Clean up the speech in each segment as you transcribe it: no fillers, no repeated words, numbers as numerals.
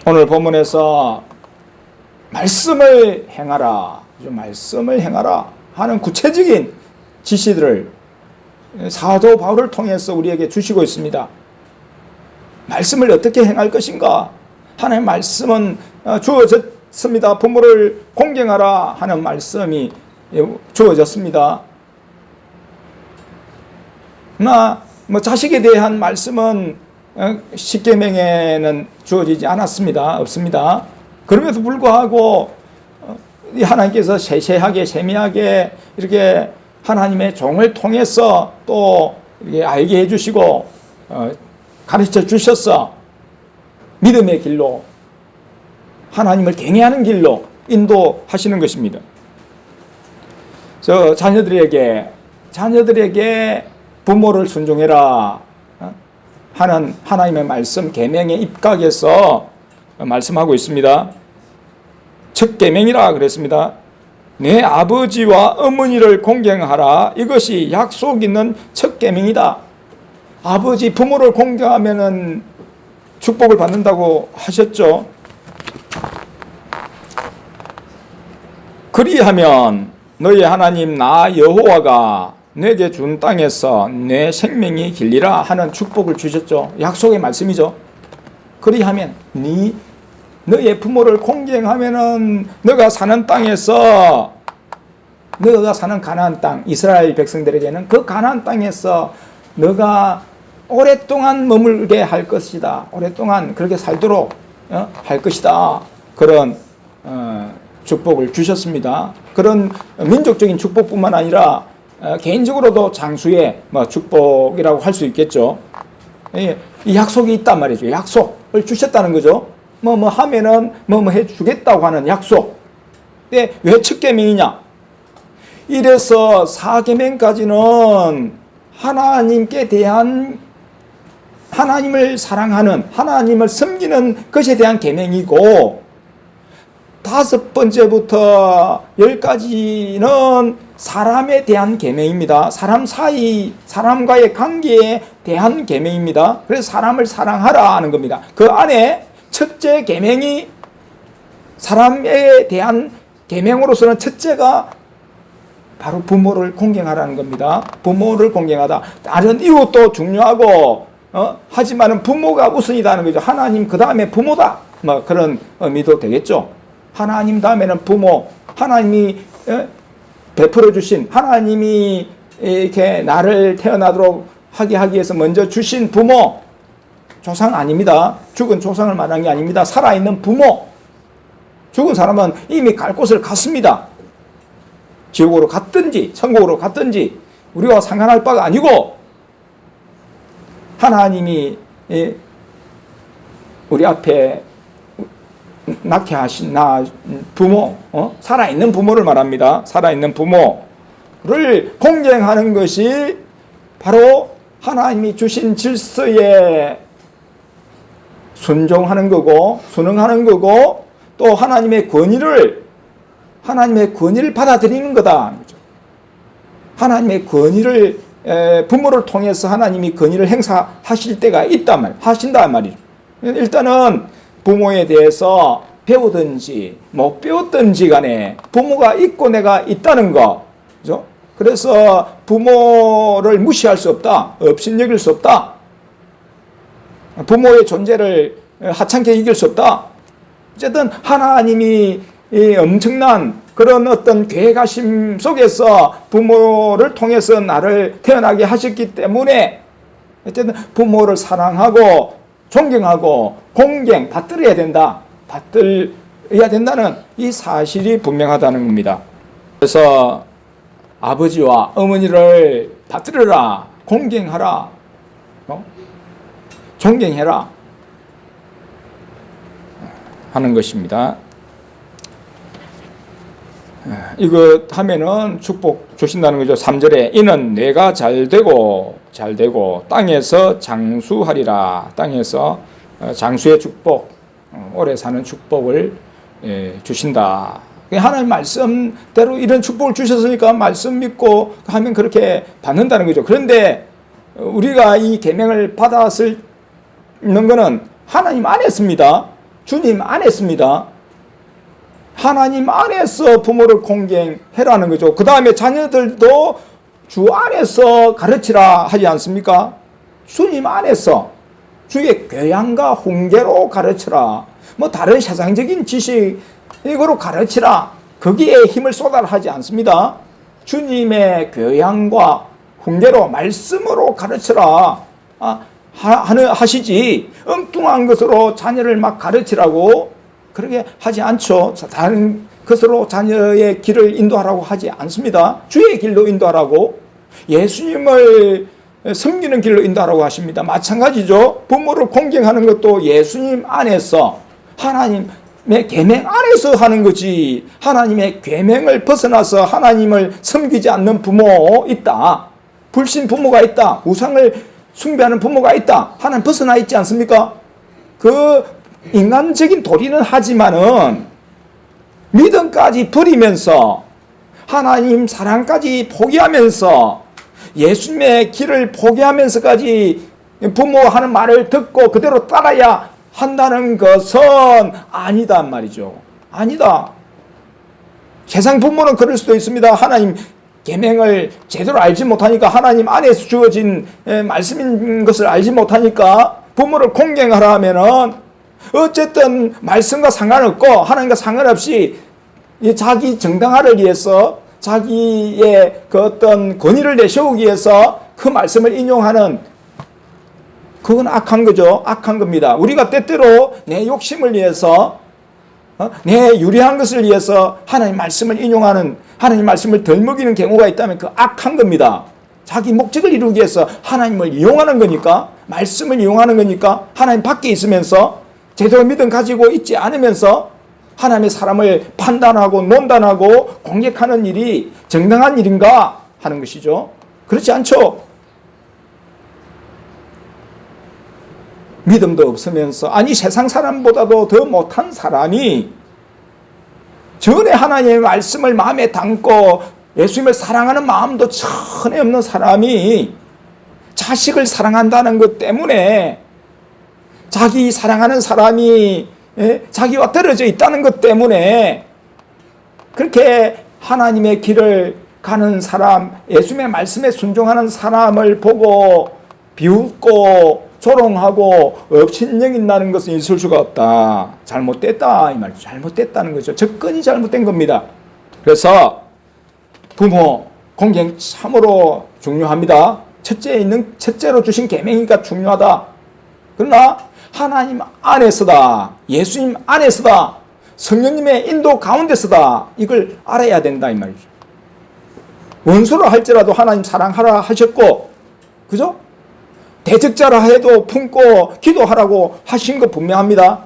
오늘 본문에서 말씀을 행하라, 말씀을 행하라 하는 구체적인 지시들을 사도 바울을 통해서 우리에게 주시고 있습니다. 말씀을 어떻게 행할 것인가? 하나님의 말씀은 주어졌습니다. 부모를 공경하라 하는 말씀이 주어졌습니다. 그러나 자식에 대한 말씀은 십계명에는 주어지지 않았습니다. 없습니다. 그럼에도 불구하고 하나님께서 세세하게 세미하게 이렇게 하나님의 종을 통해서 또 이렇게 알게 해주시고 가르쳐 주셔서 믿음의 길로, 하나님을 경외하는 길로 인도하시는 것입니다. 자녀들에게 부모를 순종해라 하는 하나님의 말씀 계명에 입각해서 말씀하고 있습니다. 첫 계명이라 그랬습니다. 내 아버지와 어머니를 공경하라. 이것이 약속 있는 첫 계명이다. 아버지, 부모를 공경하면은 축복을 받는다고 하셨죠. 그리하면 너희 하나님 나 여호와가 내게 준 땅에서 내 생명이 길리라 하는 축복을 주셨죠. 약속의 말씀이죠. 그리하면 너의 부모를 공경하면은 너가 사는 땅에서, 너가 사는 가나안 땅, 이스라엘 백성들에게는 그 가나안 땅에서 너가 오랫동안 머물게 할 것이다. 오랫동안 그렇게 살도록 할 것이다. 그런 축복을 주셨습니다. 그런 민족적인 축복뿐만 아니라 개인적으로도 장수의 축복이라고 할 수 있겠죠. 이 약속이 있단 말이죠. 약속을 주셨다는 거죠. 하면은 해주겠다고 하는 약속. 왜 첫 계명이냐? 이래서 4계명까지는 하나님께 대한, 하나님을 사랑하는, 하나님을 섬기는 것에 대한 계명이고, 5번째부터 10까지는 사람에 대한 계명입니다. 사람 사이, 사람과의 관계에 대한 계명입니다. 그래서 사람을 사랑하라 하는 겁니다. 그 안에 첫째 계명이, 사람에 대한 계명으로서는 첫째가 바로 부모를 공경하라는 겁니다. 부모를 공경하다. 다른 이웃도 중요하고 하지만은 부모가 우선이다는 거죠. 하나님 그 다음에 부모다. 그런 의미도 되겠죠. 하나님 다음에는 부모, 하나님이 베풀어 주신, 하나님이 이렇게 나를 태어나도록 하게 하기 위해서 먼저 주신 부모, 조상 아닙니다. 죽은 조상을 말하는 게 아닙니다. 살아있는 부모. 죽은 사람은 이미 갈 곳을 갔습니다. 지옥으로 갔든지 천국으로 갔든지 우리와 상관할 바가 아니고, 하나님이 우리 앞에 낳게 하신 부모, 살아있는 부모를 말합니다. 살아있는 부모를 공경하는 것이 바로 하나님이 주신 질서에 순종하는 거고, 순응하는 거고, 또 하나님의 권위를 받아들이는 거다. 하나님의 권위를, 부모를 통해서 하나님이 권위를 행사하실 때가 있단 말이에요. 하신단 말이죠. 일단은 부모에 대해서 배우든지 못 배웠든지 간에 부모가 있고 내가 있다는 거, 그죠? 그래서 부모를 무시할 수 없다. 업신여길 수 없다. 부모의 존재를 하찮게 여길 수 없다. 어쨌든 하나님이 이 엄청난 그런 어떤 계획하심 속에서 부모를 통해서 나를 태어나게 하셨기 때문에 어쨌든 부모를 사랑하고 존경하고 공경 받들어야 된다. 받들어야 된다는 이 사실이 분명하다는 겁니다. 그래서 아버지와 어머니를 받들어라, 공경하라, 존경해라 하는 것입니다. 이거 하면은 축복 주신다는 거죠. 3절에 이는 내가 잘되고 땅에서 장수하리라. 땅에서 장수의 축복, 오래 사는 축복을 주신다. 하나님 말씀대로 이런 축복을 주셨으니까 말씀 믿고 하면 그렇게 받는다는 거죠. 그런데 우리가 이 계명을 받았을 있는 거는 하나님 안에 있습니다. 주님 안에습니다. 하나님 안에서 부모를 공경해라는 거죠. 그 다음에 자녀들도 주 안에서 가르치라 하지 않습니까? 주님 안에서 주의 교양과 훈계로 가르치라. 뭐 다른 세상적인 지식으로 가르치라. 거기에 힘을 쏟아라 하지 않습니다. 주님의 교양과 훈계로 말씀으로 가르치라 하시지, 엉뚱한 것으로 자녀를 막 가르치라고 그렇게 하지 않죠. 다른 것으로 자녀의 길을 인도하라고 하지 않습니다. 주의 길로 인도하라고, 예수님을 섬기는 길로 인도하라고 하십니다. 마찬가지죠. 부모를 공경하는 것도 예수님 안에서 하나님의 계명 안에서 하는 거지, 하나님의 계명을 벗어나서 하나님을 섬기지 않는 부모 있다, 불신 부모가 있다, 우상을 숭배하는 부모가 있다, 하나님 벗어나 있지 않습니까? 그 인간적인 도리는 하지만은 믿음까지 버리면서 하나님 사랑까지 포기하면서 예수님의 길을 포기하면서까지 부모 하는 말을 듣고 그대로 따라야 한다는 것은 아니단 말이죠. 아니다. 세상 부모는 그럴 수도 있습니다. 하나님 계명을 제대로 알지 못하니까, 하나님 안에서 주어진 말씀인 것을 알지 못하니까 부모를 공경하라 하면은 어쨌든 말씀과 상관없고 하나님과 상관없이 자기 정당화를 위해서, 자기의 그 어떤 권위를 내세우기 위해서 그 말씀을 인용하는, 그건 악한 거죠. 악한 겁니다. 우리가 때때로 내 욕심을 위해서, 내 유리한 것을 위해서 하나님 말씀을 인용하는, 하나님 말씀을 덜 먹이는 경우가 있다면 그 악한 겁니다. 자기 목적을 이루기 위해서 하나님을 이용하는 거니까, 말씀을 이용하는 거니까, 하나님 밖에 있으면서 제대로 믿음 가지고 있지 않으면서 하나님의 사람을 판단하고 논단하고 공격하는 일이 정당한 일인가 하는 것이죠. 그렇지 않죠. 믿음도 없으면서, 아니 세상 사람보다도 더 못한 사람이 전에 하나님의 말씀을 마음에 담고 예수님을 사랑하는 마음도 전혀 없는 사람이 자식을 사랑한다는 것 때문에, 자기 사랑하는 사람이 자기와 떨어져 있다는 것 때문에 그렇게 하나님의 길을 가는 사람, 예수님의 말씀에 순종하는 사람을 보고 비웃고 조롱하고 업신여긴다는 것은 있을 수가 없다. 잘못됐다 이 말이죠. 잘못됐다는 거죠. 접근이 잘못된 겁니다. 그래서 부모 공경 참으로 중요합니다. 첫째로 주신 계명이니까 중요하다. 그러나 하나님 안에서다, 예수님 안에서다, 성령님의 인도 가운데서다, 이걸 알아야 된다 이 말이죠. 원수로 할지라도 하나님 사랑하라 하셨고, 그죠? 대적자라 해도 품고 기도하라고 하신 거 분명합니다.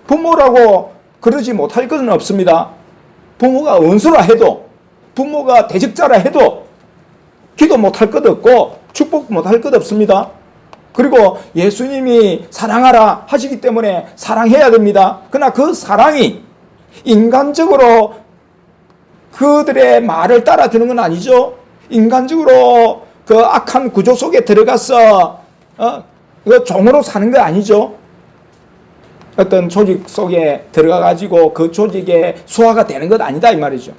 부모라고 그러지 못할 것은 없습니다. 부모가 원수라 해도, 부모가 대적자라 해도 기도 못할 것 없고 축복 못할 것 없습니다. 그리고 예수님이 사랑하라 하시기 때문에 사랑해야 됩니다. 그러나 그 사랑이 인간적으로 그들의 말을 따라 드는 건 아니죠. 인간적으로 그 악한 구조 속에 들어가서 종으로 사는 거 아니죠. 어떤 조직 속에 들어가 가지고 그 조직의 수하가 되는 것 아니다 이 말이죠.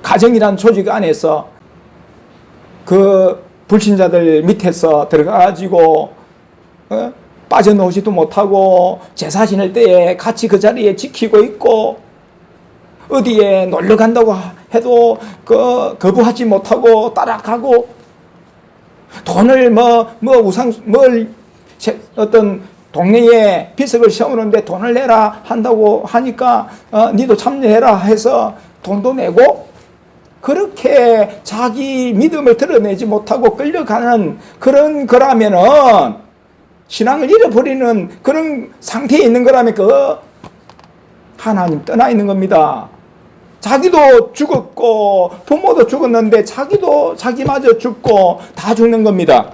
가정이란 조직 안에서 그 불신자들 밑에서 들어가가지고 빠져나오지도 못하고 제사 지낼 때에 같이 그 자리에 지키고 있고, 어디에 놀러 간다고 해도 거부하지 못하고 따라가고, 돈을 어떤 동네에 비석을 세우는데 돈을 내라 한다고 하니까 니도 참여해라 해서 돈도 내고, 그렇게 자기 믿음을 드러내지 못하고 끌려가는 그런 거라면은, 신앙을 잃어버리는 그런 상태에 있는 거라면 그 하나님 떠나 있는 겁니다. 자기도 죽었고 부모도 죽었는데 자기마저 죽고 다 죽는 겁니다.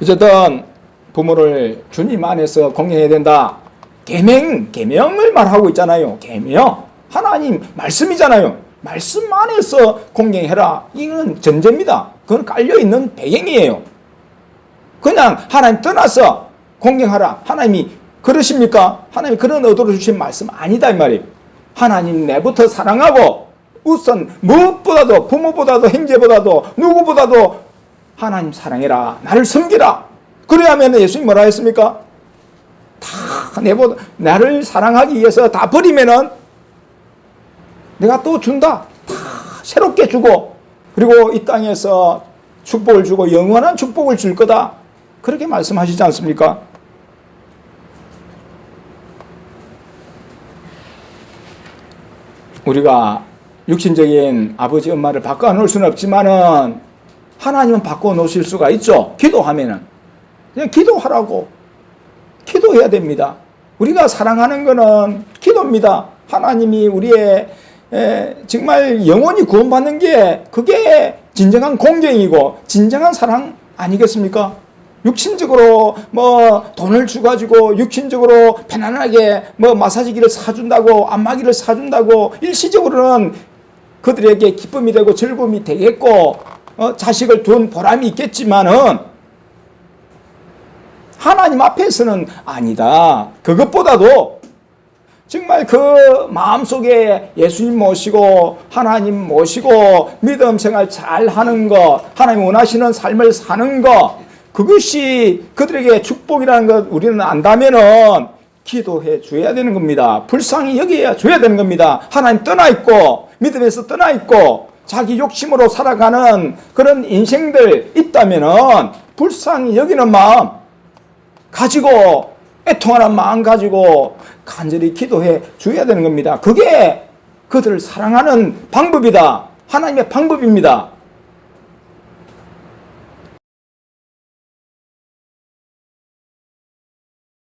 어쨌든 부모를 주님 안에서 공경해야 된다. 계명을 말하고 있잖아요. 계명, 하나님 말씀이잖아요. 말씀 안에서 공경해라. 이건 전제입니다. 그건 깔려있는 배경이에요. 그냥 하나님 떠나서 공경하라. 하나님이 그러십니까? 하나님이 그런 의도로 주신 말씀 아니다 이 말이에요. 하나님 내부터 사랑하고 우선 무엇보다도 부모보다도 형제보다도 누구보다도 하나님 사랑해라. 나를 섬기라. 그래야면 예수님이 뭐라 했습니까? 다 내보다 나를 사랑하기 위해서 다 버리면은 내가 또 준다. 다 새롭게 주고 그리고 이 땅에서 축복을 주고 영원한 축복을 줄 거다. 그렇게 말씀하시지 않습니까? 우리가 육신적인 아버지 엄마를 바꿔놓을 수는 없지만은 하나님은 바꿔놓으실 수가 있죠. 기도하면은 그냥 기도하라고 기도해야 됩니다. 우리가 사랑하는 거는 기도입니다. 하나님이 우리의 정말 영원히 구원받는 게 그게 진정한 공경이고 진정한 사랑 아니겠습니까? 육신적으로 뭐 돈을 주가지고 육신적으로 편안하게 뭐 마사지기를 사준다고 안마기를 사준다고 일시적으로는 그들에게 기쁨이 되고 즐거움이 되겠고 자식을 둔 보람이 있겠지만은 하나님 앞에서는 아니다. 그것보다도 정말 그 마음속에 예수님 모시고 하나님 모시고 믿음 생활 잘 하는 것, 하나님 원하시는 삶을 사는 것, 그것이 그들에게 축복이라는 것 우리는 안다면은 기도해 줘야 되는 겁니다. 불쌍히 여겨야 줘야 되는 겁니다. 하나님 떠나 있고 믿음에서 떠나 있고 자기 욕심으로 살아가는 그런 인생들 있다면은 불쌍히 여기는 마음 가지고 애통하는 마음 가지고 간절히 기도해 줘야 되는 겁니다. 그게 그들을 사랑하는 방법이다. 하나님의 방법입니다.